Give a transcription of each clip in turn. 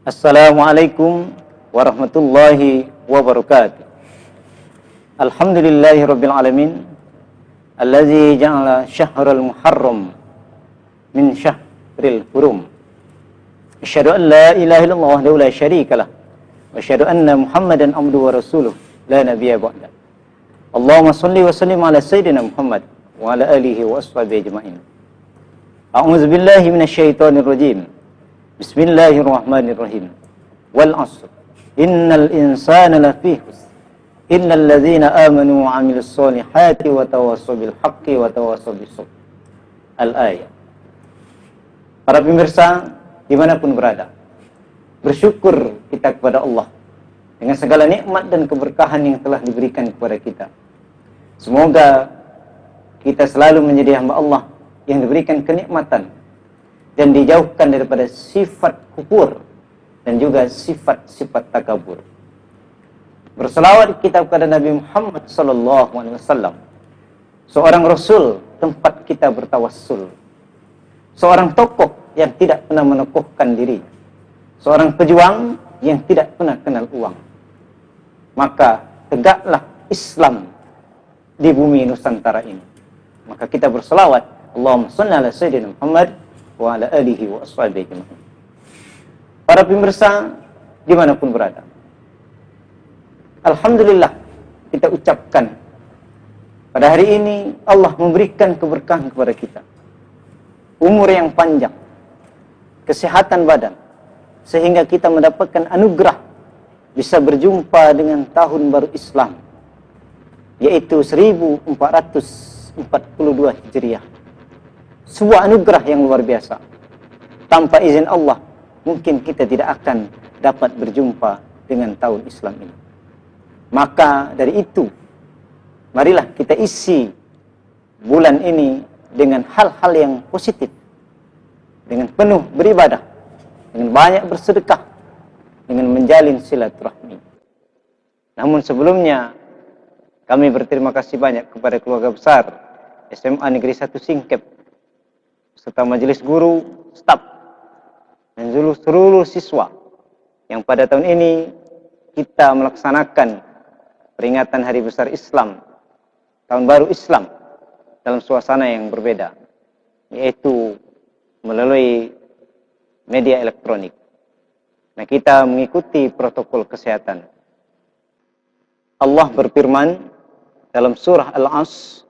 Assalamualaikum warahmatullahi wabarakatuh. Alhamdulillahi rabbil alamin, allazi ja'ala syahrul muharram min syahril hurum. Asyhadu an la ilaha illallah wahdahu la syarika lah, wa asyhadu anna Muhammadan abduhu wa rasuluh la nabiyya ba'da. Allahumma shalli wa sallim ala sayyidina Muhammad wa ala alihi wa ashabihi ajma'in. A'udzu billahi minasyaitonir rajim. Bismillahirrahmanirrahim. Wal 'asr. Innal insana lafi khusr. Illal ladzina amanu wa 'amilus solihati wa tawassaw bil haqqi wa tawassaw bis sabr. Al-ayat. Para pemirsa dimanapun berada, bersyukur kita kepada Allah dengan segala nikmat dan keberkahan yang telah diberikan kepada kita. Semoga kita selalu menjadi hamba Allah yang diberikan kenikmatan dan dijauhkan daripada sifat kufur dan juga sifat-sifat takabur. Berselawat kita kepada Nabi Muhammad SAW, seorang Rasul tempat kita bertawassul, seorang tokoh yang tidak pernah menokohkan diri, seorang pejuang yang tidak pernah kenal uang. Maka tegaklah Islam di bumi Nusantara ini. Maka kita berselawat, Allahumma shalli ala sayyidina Muhammad wa ala alihi wa ashabihi ajma'in. Para pemirsa dimanapun berada, alhamdulillah kita ucapkan pada hari ini Allah memberikan keberkahan kepada kita, umur yang panjang, kesehatan badan, sehingga kita mendapatkan anugerah bisa berjumpa dengan tahun baru Islam, yaitu 1442 Hijriah. Sebuah anugerah yang luar biasa. Tanpa izin Allah, mungkin kita tidak akan dapat berjumpa dengan tahun Islam ini. Maka dari itu, marilah kita isi bulan ini dengan hal-hal yang positif, dengan penuh beribadah, dengan banyak bersedekah, dengan menjalin silaturahmi. Namun sebelumnya, kami berterima kasih banyak kepada keluarga besar SMA Negeri 1 Singkep, serta majelis guru, staf, dan seluruh siswa yang pada tahun ini kita melaksanakan peringatan Hari Besar Islam, Tahun Baru Islam, dalam suasana yang berbeda, yaitu melalui media elektronik. Nah, kita mengikuti protokol kesehatan. Allah berfirman dalam surah Al-'Asr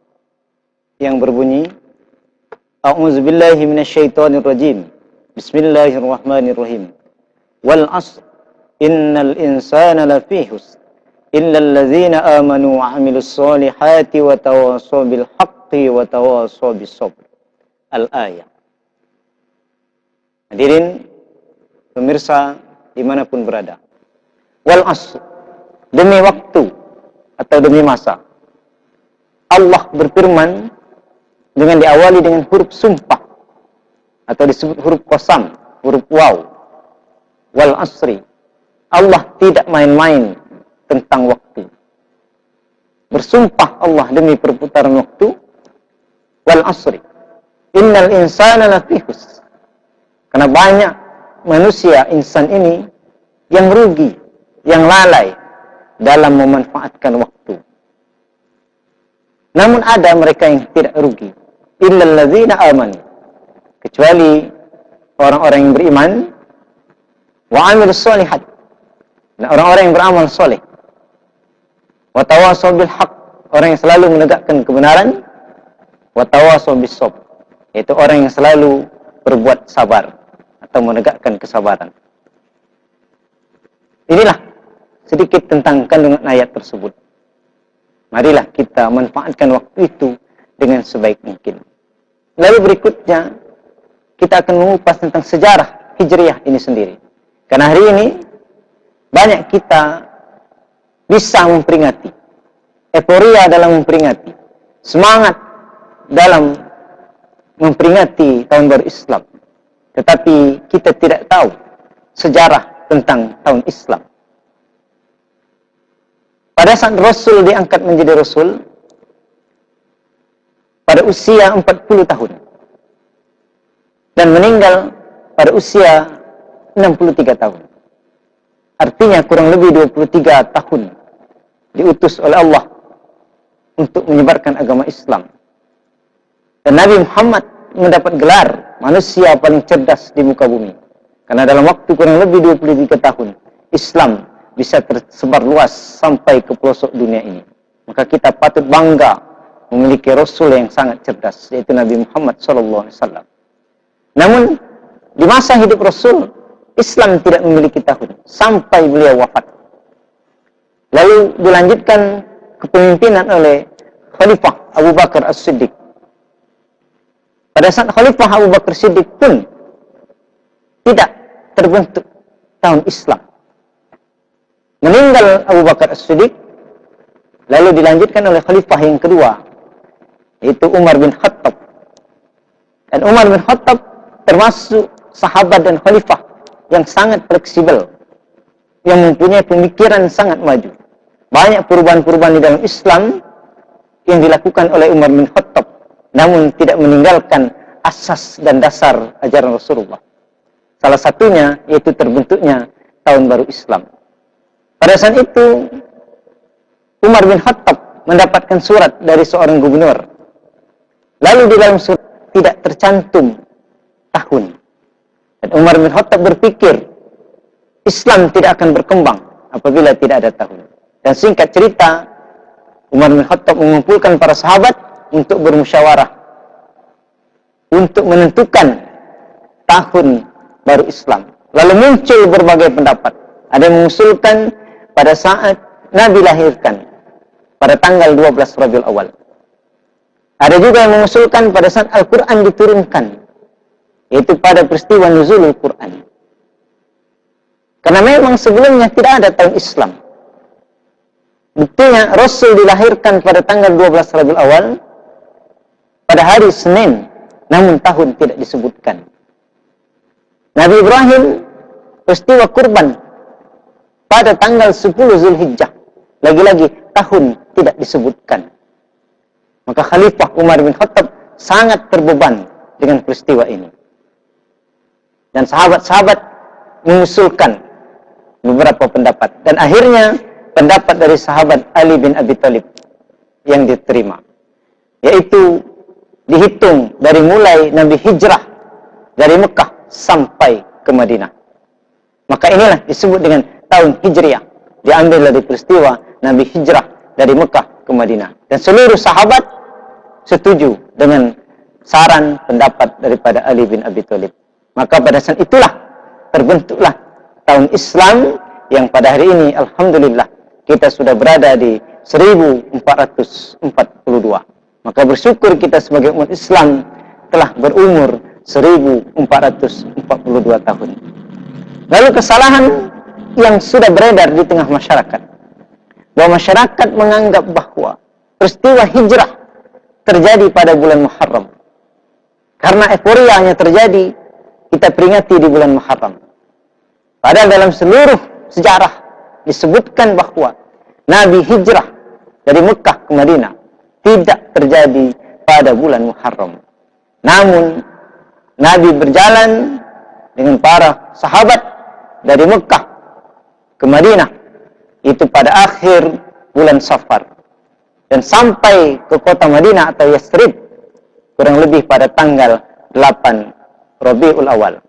yang berbunyi, A'udzu billahi minasyaitonir rajim. Bismillahirrahmanirrahim. Wal 'asr. Innal insana lafi khusr. Illal ladzina amanu wa 'amilus solihati wa tawassaw bil haqqi wa tawassaw bis sabr. Al-ayat. Hadirin pemirsa dimanapun berada. Wal 'asr. Demi waktu atau demi masa. Allah berfirman dengan diawali dengan huruf sumpah atau disebut huruf qasam, huruf waw. Wal asri. Allah tidak main-main tentang waktu. Bersumpah Allah demi perputaran waktu. Wal asri. Innal insana lafi khusr. Karena banyak manusia, insan ini yang rugi, yang lalai dalam memanfaatkan waktu. Namun ada mereka yang tidak rugi. Illal ladzina amanu, kecuali orang-orang yang beriman, wa 'amilus sholihat, dan orang-orang yang beramal soleh, wa tawassaw bil haqq, orang yang selalu menegakkan kebenaran, wa tawassaw bis sabr, yaitu orang yang selalu berbuat sabar atau menegakkan kesabaran. Inilah sedikit tentang kandungan ayat tersebut. Marilah kita manfaatkan waktu itu dengan sebaik mungkin. Lalu berikutnya, kita akan mengupas tentang sejarah Hijriah ini sendiri. Karena hari ini, banyak kita bisa memperingati, euforia dalam memperingati, semangat dalam memperingati Tahun Baru Islam. Tetapi kita tidak tahu sejarah tentang Tahun Islam. Pada saat Rasul diangkat menjadi Rasul, pada usia 40 tahun. Dan meninggal pada usia 63 tahun. Artinya kurang lebih 23 tahun diutus oleh Allah untuk menyebarkan agama Islam. Dan Nabi Muhammad mendapat gelar manusia paling cerdas di muka bumi. Karena dalam waktu kurang lebih 23 tahun, Islam bisa tersebar luas sampai ke pelosok dunia ini. Maka kita patut bangga memiliki Rasul yang sangat cerdas, yaitu Nabi Muhammad SAW. Namun, di masa hidup Rasul, Islam tidak memiliki tahun, sampai beliau wafat. Lalu dilanjutkan kepemimpinan oleh Khalifah Abu Bakar As-Siddiq. Pada saat Khalifah Abu Bakar As-Siddiq pun tidak terbentuk tahun Islam. Meninggal Abu Bakar As-Siddiq, lalu dilanjutkan oleh Khalifah yang kedua, yaitu Umar bin Khattab. Dan Umar bin Khattab termasuk sahabat dan khalifah yang sangat fleksibel, yang mempunyai pemikiran sangat maju. Banyak perubahan-perubahan di dalam Islam yang dilakukan oleh Umar bin Khattab, namun tidak meninggalkan asas dan dasar ajaran Rasulullah. Salah satunya yaitu terbentuknya tahun baru Islam. Pada saat itu, Umar bin Khattab mendapatkan surat dari seorang gubernur. Lalu di dalam surat tidak tercantum tahun. Dan Umar bin Khattab berpikir, Islam tidak akan berkembang apabila tidak ada tahun. Dan singkat cerita, Umar bin Khattab mengumpulkan para sahabat untuk bermusyawarah, untuk menentukan tahun baru Islam. Lalu muncul berbagai pendapat. Ada yang mengusulkan pada saat Nabi lahirkan, pada tanggal 12 Rabiul Awal. Ada juga yang mengusulkan pada saat Al-Quran diturunkan, yaitu pada peristiwa nuzulul Quran. Karena memang sebelumnya tidak ada tahun Islam. Buktinya Rasul dilahirkan pada tanggal 12 Rabiul Awal, pada hari Senin, namun tahun tidak disebutkan. Nabi Ibrahim peristiwa kurban pada tanggal 10 Zulhijjah, lagi-lagi tahun tidak disebutkan. Maka Khalifah Umar bin Khattab sangat terbeban dengan peristiwa ini. Dan sahabat-sahabat mengusulkan beberapa pendapat. Dan akhirnya pendapat dari sahabat Ali bin Abi Thalib yang diterima. Yaitu dihitung dari mulai Nabi hijrah dari Mekah sampai ke Madinah. Maka inilah disebut dengan tahun Hijriah. Diambil dari peristiwa Nabi hijrah dari Mekah ke Madinah. Dan seluruh sahabat setuju dengan saran pendapat daripada Ali bin Abi Thalib. Maka pada saat itulah terbentuklah tahun Islam yang pada hari ini alhamdulillah kita sudah berada di 1442. Maka bersyukur kita sebagai umat Islam telah berumur 1442 tahun. Lalu kesalahan yang sudah beredar di tengah masyarakat, bahwa masyarakat menganggap bahwa peristiwa hijrah terjadi pada bulan Muharram. Karena euforianya terjadi, kita peringati di bulan Muharram. Padahal dalam seluruh sejarah disebutkan bahwa Nabi hijrah dari Mekah ke Madinah tidak terjadi pada bulan Muharram. Namun Nabi berjalan dengan para sahabat dari Mekah ke Madinah itu pada akhir bulan Safar, dan sampai ke kota Madinah atau Yathrib kurang lebih pada tanggal 8 Rabiul Awal.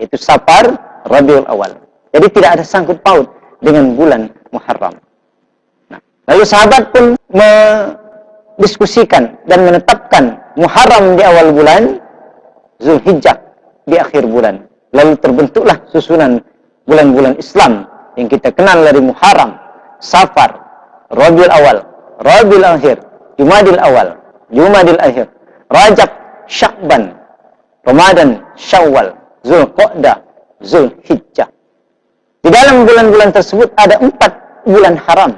Itu Safar Rabiul Awal. Jadi tidak ada sangkut paut dengan bulan Muharram. Nah, lalu sahabat pun mendiskusikan dan menetapkan Muharram di awal bulan, Zulhijjah di akhir bulan. Lalu terbentuklah susunan bulan-bulan Islam yang kita kenal dari Muharram, Safar, Rabiul Awal, Rabiul Akhir, Jumadil Awal, Jumadil Akhir, Rajab, Sya'ban, Ramadan, Syawal, Zulqa'dah, Zulhijjah. Di dalam bulan-bulan tersebut ada 4 bulan haram.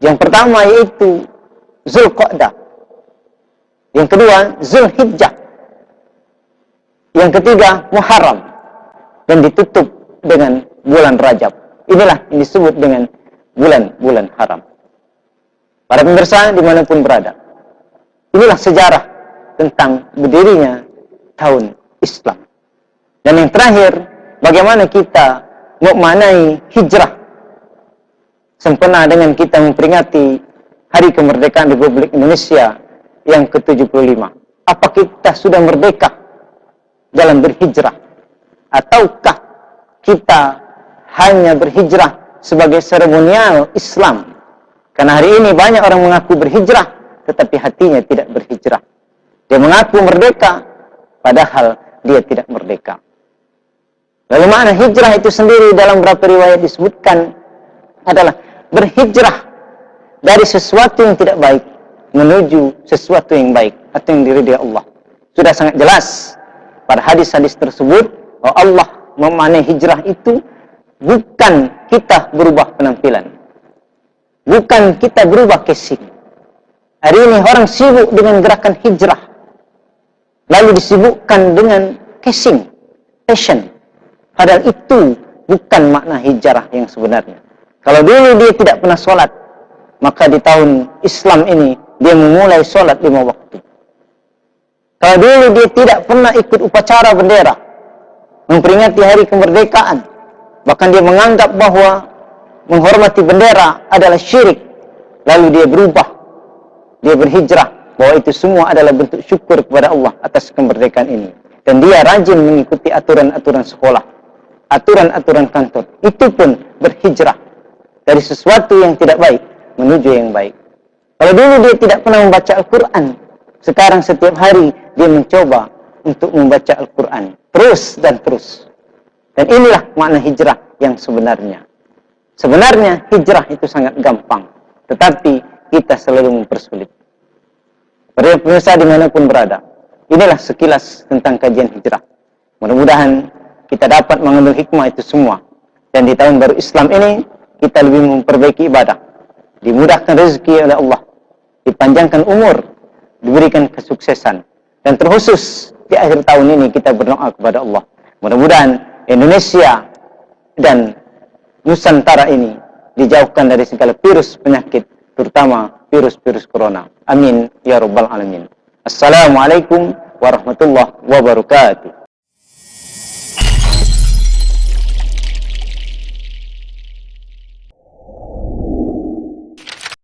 Yang pertama yaitu Zulqa'dah. Yang kedua Zulhijjah. Yang ketiga Muharram. Dan ditutup dengan bulan Rajab. Inilah yang disebut dengan bulan-bulan haram. Para pemirsa dimanapun berada, inilah sejarah tentang berdirinya tahun Islam. Dan yang terakhir, bagaimana kita memaknai hijrah sempena dengan kita memperingati Hari Kemerdekaan Republik Indonesia yang ke-75. Apa kita sudah merdeka dalam berhijrah? Ataukah kita hanya berhijrah sebagai seremonial Islam? Karena hari ini banyak orang mengaku berhijrah, tetapi hatinya tidak berhijrah. Dia mengaku merdeka, padahal dia tidak merdeka. Lalu makna hijrah itu sendiri dalam beberapa riwayat disebutkan adalah berhijrah dari sesuatu yang tidak baik menuju sesuatu yang baik atau yang diridhai Allah. Sudah sangat jelas pada hadis-hadis tersebut bahwa Allah memaknai hijrah itu bukan kita berubah penampilan, bukan kita berubah casing. Hari ini orang sibuk dengan gerakan hijrah, lalu disibukkan dengan casing, fashion. Padahal itu bukan makna hijrah yang sebenarnya. Kalau dulu dia tidak pernah sholat, maka di tahun Islam ini dia memulai sholat 5 waktu. Kalau dulu dia tidak pernah ikut upacara bendera, memperingati hari kemerdekaan, bahkan dia menganggap bahwa menghormati bendera adalah syirik, lalu dia berubah, dia berhijrah, bahwa itu semua adalah bentuk syukur kepada Allah atas kemerdekaan ini. Dan dia rajin mengikuti aturan-aturan sekolah, aturan-aturan kantor. Itu pun berhijrah dari sesuatu yang tidak baik menuju yang baik. Kalau dulu dia tidak pernah membaca Al-Quran, sekarang setiap hari dia mencoba untuk membaca Al-Quran terus dan terus. Dan inilah makna hijrah yang sebenarnya. Sebenarnya hijrah itu sangat gampang, tetapi kita selalu mempersulit. Para pemirsa dimanapun berada, inilah sekilas tentang kajian hijrah. Mudah-mudahan kita dapat mengambil hikmah itu semua. Dan di tahun baru Islam ini, kita lebih memperbaiki ibadah, dimudahkan rezeki oleh Allah, dipanjangkan umur, diberikan kesuksesan. Dan terkhusus di akhir tahun ini kita berdoa kepada Allah. Mudah-mudahan Indonesia dan Nusantara ini dijauhkan dari segala virus penyakit, terutama virus-virus corona. Amin ya rabbal alamin. Assalamualaikum warahmatullahi wabarakatuh.